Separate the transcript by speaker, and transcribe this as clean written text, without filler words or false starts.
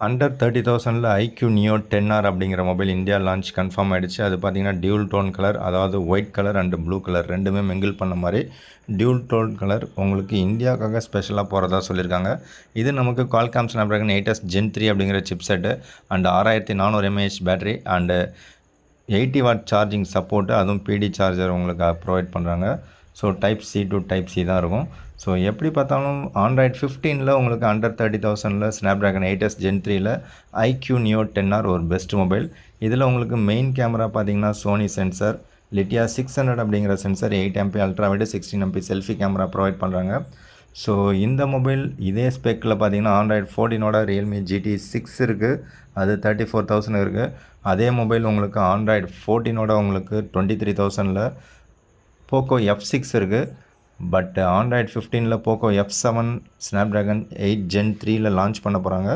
Speaker 1: Under 30,000ல IQ Neo 10R அப்படிங்கிற mobile India launch confirm ஆகிடுச்சு. அது பார்த்தீங்கன்னா டியூல் டோன் கலர், அதாவது white colour and blue colour ரெண்டுமே மிங்கிள் பண்ண மாதிரி டியூல் டோன் கலர் உங்களுக்கு இந்தியாவுக்காக ஸ்பெஷலாக போகிறதா சொல்லியிருக்காங்க. இது நமக்கு Qualcomm Snapdragon 8s Gen 3 அப்படிங்கிற chipset and 6400 mAh battery and 80 watt charging support, அதுவும் பிடி சார்ஜர் உங்களுக்கு ப்ரொவைட் பண்ணுறாங்க. So type C to type C தான் இருக்கும். ஸோ எப்படி பார்த்தாலும் ஆண்ட்ராய்டு 15ல் உங்களுக்கு அண்டர் 30,000ல் ஸ்னாப்ட்ராகன் 8s Gen 3ல் ஐக்யூ நியோ 10R ஒரு பெஸ்ட் மொபைல். இதில் உங்களுக்கு மெயின் கேமரா பார்த்தீங்கன்னா சோனி சென்சார் லிட்டியா 600 அப்படிங்கிற sensor, 8MP ultra wide 16MP selfie camera provide பண்ணுறாங்க. ஸோ இந்த மொபைல் இதே ஸ்பெக்கில் பார்த்தீங்கன்னா ஆண்ட்ராய்டு 14ஓட ரியல்மி GT 6 இருக்குது, அது 34,000 இருக்குது. அதே மொபைல் உங்களுக்கு ஆண்ட்ராய்டு 14ஓட உங்களுக்கு 23,000ல் போக்கோ F6 இருக்குது. பட் ஆண்ட்ராய்டு 15ல் போக்கோ F7 ஸ்னாப்ட்ராகன் 8 Gen 3ல் லான்ச் பண்ண போகிறாங்க.